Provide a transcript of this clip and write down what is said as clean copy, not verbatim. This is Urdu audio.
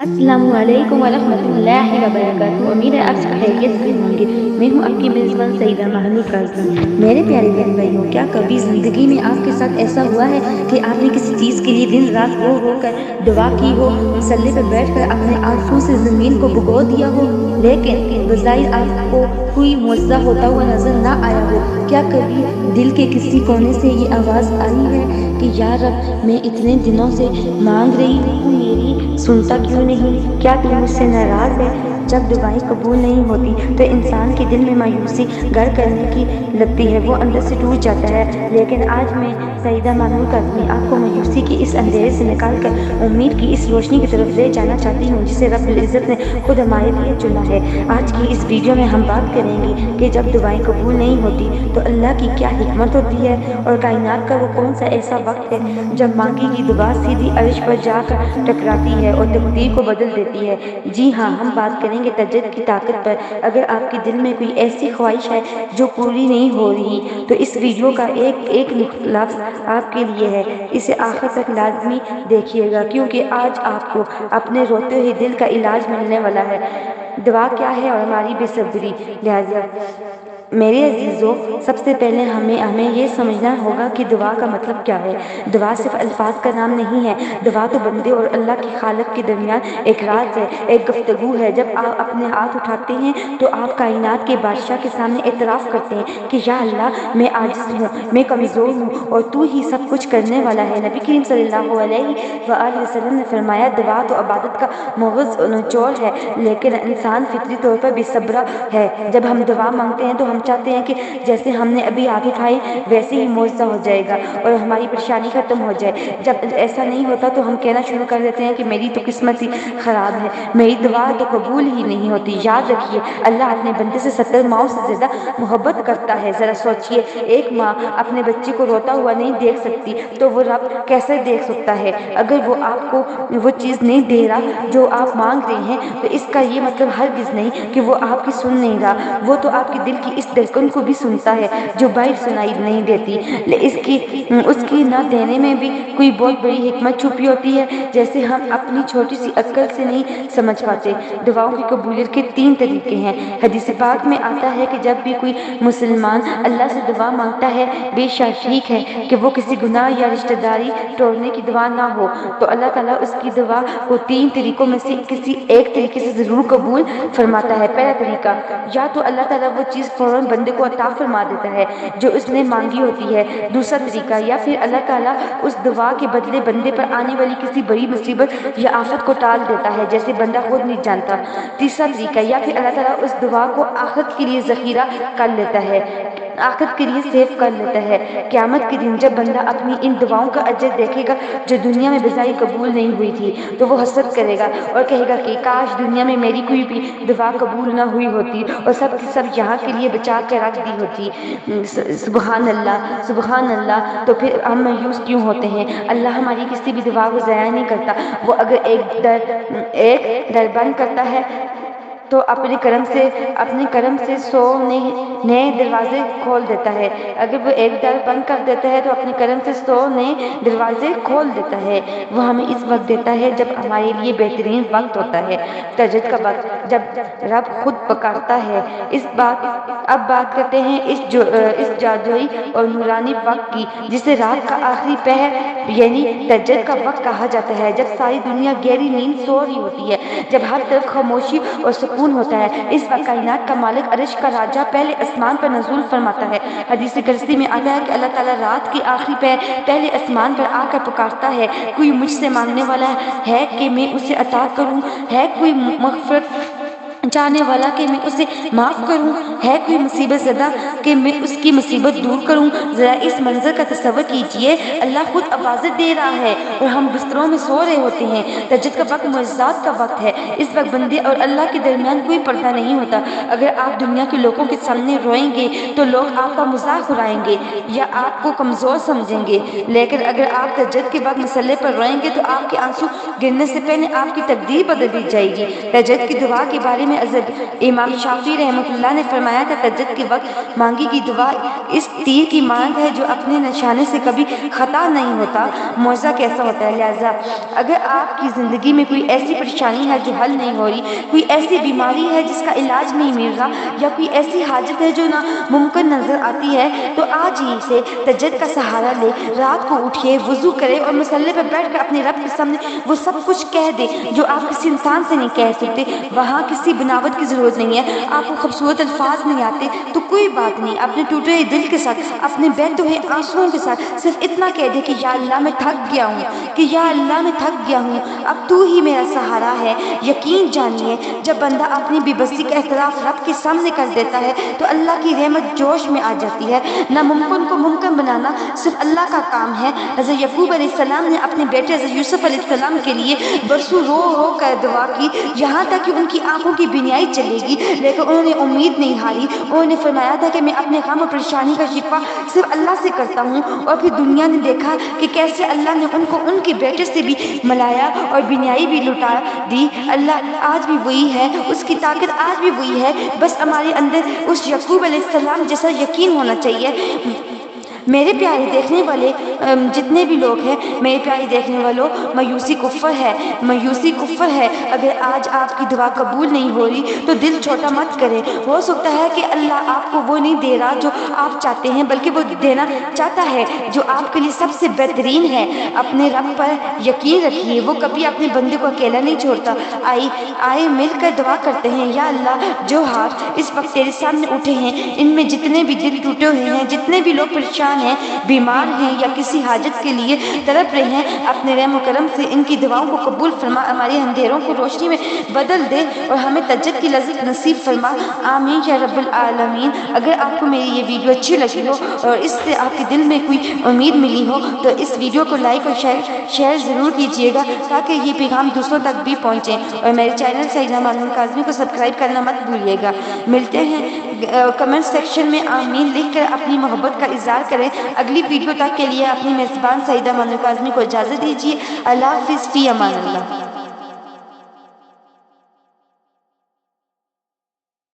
السلام علیکم ورحمۃ اللہ وبرکاتہ۔ امید ہے آپ سب خیریت سے ہوں گے۔ میں ہوں آپ کی میزبان سعیدہ مہنور قاسم۔ میرے پیارے بہن بھائیوں، کیا کبھی زندگی میں آپ کے ساتھ ایسا ہوا ہے کہ آپ نے کسی چیز کے لیے دن رات رو رو کر دعا کی ہو، مسلے پر بیٹھ کر اپنے آنسوں سے زمین کو بھگو دیا ہو، لیکن بظاہر آپ کو کوئی معجزہ ہوتا ہوا نظر نہ آیا ہو؟ کیا کبھی دل کے کسی کونے سے یہ آواز آئی ہے کہ یا رب، میں اتنے دنوں سے مانگ رہی ہوں، میری سنتا کیوں نہیں؟ کیا تو مجھ سے ناراض ہے؟ جب دعائیں قبول نہیں ہوتی تو انسان کے دل میں مایوسی گھر کرنے کی لگتی ہے، وہ اندر سے ٹوٹ جاتا ہے۔ لیکن آج میں سعیدہ مہنور قاسمی آپ کو مایوسی کے اس اندھیرے سے نکال کر امید کی اس روشنی کی طرف لے جانا چاہتی ہوں، جسے رب العزت نے خود ہمارے لیے چنا ہے۔ آج کی اس ویڈیو میں ہم بات کریں گے کہ جب دعائیں قبول نہیں ہوتی تو اللہ کی کیا حکمت ہوتی ہے، اور کائنات کا وہ کون سا ایسا وقت ہے جب مانگی گئی دعا سیدھی عرش پر جا کر ٹکراتی ہے اور تقدیر کو بدل دیتی ہے۔ جی ہاں، ہم بات کریں گے تجدید کی طاقت پر۔ اگر آپ کے دل میں کوئی ایسی خواہش ہے جو پوری نہیں ہو رہی، تو اس ویڈیو کا ایک لفظ آپ کے لیے ہے۔ اسے آخر تک لازمی دیکھیے گا، کیونکہ آج آپ کو اپنے روتے ہوئے دل کا علاج ملنے والا ہے۔ دعا کیا ہے اور ہماری بے صبری؟ لہٰذا میرے عزیزو، سب سے پہلے ہمیں یہ سمجھنا ہوگا کہ دعا کا مطلب کیا ہے۔ دعا صرف الفاظ کا نام نہیں ہے۔ دعا تو بندے اور اللہ کے خالق کے درمیان ایک راز ہے، ایک گفتگو ہے۔ جب آپ اپنے ہاتھ اٹھاتے ہیں تو آپ کائنات کے بادشاہ کے سامنے اعتراف کرتے ہیں کہ یا اللہ، میں عاجز ہوں، میں کمزور ہوں، اور تو ہی سب کچھ کرنے والا ہے۔ نبی کریم صلی اللہ علیہ وآلہ وسلم نے فرمایا، دعا تو عبادت کا محض نچوڑ ہے، لیکن انسان فطری طور پر بے صبر ہے۔ جب ہم دعا مانگتے ہیں تو ہم چاہتے ہیں کہ جیسے ہم نے ابھی ہاتھ اٹھائے ویسے ہی معجزہ ہو جائے گا اور ہماری پریشانی ختم ہو جائے۔ جب ایسا نہیں ہوتا تو ہم کہنا شروع کر دیتے ہیں کہ میری تو قسمت ہی خراب ہے، میری دعا تو قبول ہی نہیں ہوتی۔ یاد رکھیے، اللہ اپنے بندے سے 70 ماؤں سے زیادہ محبت کرتا ہے۔ ذرا سوچیے، ایک ماں اپنے بچے کو روتا ہوا نہیں دیکھ سکتی تو وہ رب کیسے دیکھ سکتا ہے؟ اگر وہ آپ کو وہ چیز نہیں دے رہا جو آپ مانگ رہے ہیں، تو اس کا یہ مطلب ہرگز نہیں کہ وہ آپ کی سن نہیں رہا۔ وہ تو آپ کے دل کی اس دھڑکن کو بھی سنتا ہے جو باہر سنائی نہیں دیتی۔ اس کی نہ دینے میں بھی کوئی بہت بڑی حکمت چھپی ہوتی ہے، جیسے ہم اپنی چھوٹی سی عقل سے نہیں سمجھ پاتے۔ دعاؤں کی قبولیت کے 3 طریقے ہیں۔ حدیث پاک میں آتا ہے کہ جب بھی کوئی مسلمان اللہ سے دعا مانگتا ہے، بے شک ٹھیک ہے کہ وہ کسی گناہ یا رشتہ داری توڑنے کی دعا نہ ہو، تو اللہ تعالیٰ اس کی دعا کو 3 طریقوں میں سے کسی ایک طریقے سے ضرور قبول فرماتا ہے۔ پہلا طریقہ، یا تو اللہ تعالیٰ وہ چیز فوراً بندے کو عطا فرما دیتا ہے جو اس نے مانگی ہوتی ہے۔ دوسرا طریقہ، یا پھر اللہ تعالیٰ اس دعا کے بدلے بندے پر آنے والی کسی بڑی مصیبت یا آفت کو ٹال دیتا ہے جیسے بندہ خود نہیں جانتا۔ تیسرا طریقہ، یا پھر اللہ تعالیٰ اس دعا کو آخرت کے لیے ذخیرہ کر لیتا ہے، آخرت کے لیے سیو کر لیتا ہے۔ قیامت کے دن جب بندہ اپنی ان دعاؤں کا اجر دیکھے گا جو دنیا میں بظاہر قبول نہیں ہوئی تھی، تو وہ حسرت کرے گا اور کہے گا کہ کاش دنیا میں میری کوئی بھی دعا قبول نہ ہوئی ہوتی اور سب کی سب یہاں کے لیے بچا کے رکھ دی ہوتی۔ سبحان اللہ، سبحان اللہ۔ تو پھر ہم مایوس کیوں ہوتے ہیں؟ اللہ ہماری کسی بھی دعا کو ضائع نہیں کرتا۔ وہ اگر ایک در بند کرتا ہے تو اپنے کرم سے 100 نئے دروازے کھول دیتا ہے۔ اگر وہ ایک در بند کر دیتا ہے تو اپنے کرم سے 100 نئے دروازے کھول دیتا ہے۔ وہ ہمیں اس وقت دیتا ہے جب ہمارے لیے بہترین وقت ہوتا ہے، تہجد کا وقت، جب رب خود پکارتا ہے۔ اب بات کرتے ہیں اس جادوئی اور نورانی وقت کی، جسے رات کا آخری پہر یعنی تہجد کا وقت کہا جاتا ہے، جب ساری دنیا گہری نیند سو رہی ہوتی ہے، جب ہر طرف خاموشی اور سکون ہوتا ہے۔ اس وقت کائنات کا مالک، عرش کا راجا پہلے آسمان پر نزول فرماتا ہے۔ حدیث قدسی میں آتا ہے کہ اللہ تعالیٰ رات کے آخری پہر پہلے آسمان پر آ کر پکارتا ہے، کوئی مجھ سے مانگنے والا ہے کہ میں اسے عطا کروں؟ ہے کوئی مغفرت چاہنے والا کہ میں اسے معاف کروں؟ ہے کوئی مصیبت زدہ کہ میں اس کی مصیبت دور کروں؟ ذرا اس منظر کا تصور کیجئے، اللہ خود آوازیں دے رہا ہے اور ہم بستروں میں سو رہے ہوتے ہیں۔ تہجد کا وقت معجزات کا وقت ہے۔ اس وقت بندے اور اللہ کے درمیان کوئی پردہ نہیں ہوتا۔ اگر آپ دنیا کے لوگوں کے سامنے روئیں گے تو لوگ آپ کا مذاق اڑائیں گے یا آپ کو کمزور سمجھیں گے، لیکن اگر آپ تہجد کے وقت مصلے پر روئیں گے تو آپ کے آنسو گرنے سے پہلے آپ کی تقدیر بدل دی جائے گی۔ تہجد کی دعا کے بارے میں میں امام شافعی رحمۃ اللہ نے فرمایا تھا تہجد کے وقت مانگی کی دعا اس تیر کی مانگ ہے جو اپنے نشانے سے کبھی خطا نہیں ہوتا۔ معجزہ کیسا ہوتا ہے؟ لہٰذا اگر آپ کی زندگی میں کوئی ایسی پریشانی ہے جو حل نہیں ہو رہی، کوئی ایسی بیماری ہے جس کا علاج نہیں مل رہا، یا کوئی ایسی حاجت ہے جو ناممکن نظر آتی ہے، تو آج ہی سے تہجد کا سہارا لے، رات کو اٹھیے، وضو کرے اور مصلے پر بیٹھ کر اپنے رب کے سامنے وہ سب کچھ کہہ دے جو آپ کسی انسان سے نہیں کہہ سکتے۔ وہاں کسی بناوٹ کی ضرورت نہیں ہے، آپ کو خوبصورت الفاظ نہیں آتے تو کوئی بات نہیں، اپنے ٹوٹے ہوئے دل کے ساتھ، اپنے بہتے ہوئے آنسوؤں کے ساتھ صرف اتنا کہہ دے کہ یا اللہ میں تھک گیا ہوں، کہ یا اللہ میں تھک گیا ہوں، اب تو ہی میرا سہارا ہے۔ یقین جانیے جب بندہ اپنی بے بسی کا اعتراف رب کے سامنے کر دیتا ہے تو اللہ کی رحمت جوش میں آ جاتی ہے۔ ناممکن کو ممکن بنانا صرف اللہ کا کام ہے۔ حضرت یعقوب علیہ السلام نے اپنے بیٹے حضرت یوسف علیہ السلام کے لیے برسوں رو رو کر دعا کی، یہاں تک کہ ان کی آنکھوں کی بینائی چلے گی، لیکن انہوں نے امید نہیں ہاری۔ انہوں نے فرمایا تھا کہ میں اپنے غم اور پریشانی کا شفا صرف اللہ سے کرتا ہوں، اور پھر دنیا نے دیکھا کہ کیسے اللہ نے ان کو ان کے بیٹے سے بھی ملایا اور بینائی بھی لٹا دی۔ اللہ آج بھی وہی ہے، اس کی طاقت آج بھی وہی ہے، بس ہمارے اندر اس یعقوب علیہ السلام جیسا یقین ہونا چاہیے۔ میرے پیارے دیکھنے والے جتنے بھی لوگ ہیں، میرے پیارے دیکھنے والوں، مایوسی کفر ہے، مایوسی کفر ہے۔ اگر آج آپ کی دعا قبول نہیں ہو رہی تو دل چھوٹا مت کریں، ہو سکتا ہے کہ اللہ آپ کو وہ نہیں دے رہا جو آپ چاہتے ہیں، بلکہ وہ دینا چاہتا ہے جو آپ کے لیے سب سے بہترین ہے۔ اپنے رب پر یقین رکھیے، وہ کبھی اپنے بندے کو اکیلا نہیں چھوڑتا۔ آئے مل کر دعا کرتے ہیں۔ یا اللہ، جو ہاتھ اس وقت تیرے سامنے اٹھے ہیں، ان میں جتنے بھی دل ٹوٹے ہوئے ہیں، جتنے بھی لوگ پریشان ہیں، بیمار ہیں یا کسی حاجت کے لیے تڑپ رہے ہیں، اپنے رحم و کرم سے ان کی دعاؤں کو قبول فرما، ہمارے اندھیروں کو روشنی میں بدل دے اور ہمیں تہجد کی لذت نصیب فرما۔ آمین یا رب العالمین۔ اگر آپ کو میری یہ ویڈیو اچھی لگی ہو اور اس سے آپ کے دل میں کوئی امید ملی ہو تو اس ویڈیو کو لائک اور شیئر ضرور کیجیے گا تاکہ یہ پیغام دوسروں تک بھی پہنچے، اور میرے چینل سعیدہ مانون کاظمی کو سبسکرائب کرنا مت بھولیے گا۔ ملتے ہیں کمنٹ سیکشن میں آمین لکھ کر اپنی محبت کا اظہار کریں۔ اگلی ویڈیو تک کے لیے اپنی میزبان سعیدہ مانون کاظمی کو اجازت دیجیے۔ اللہ حافظ، فی امان اللہ۔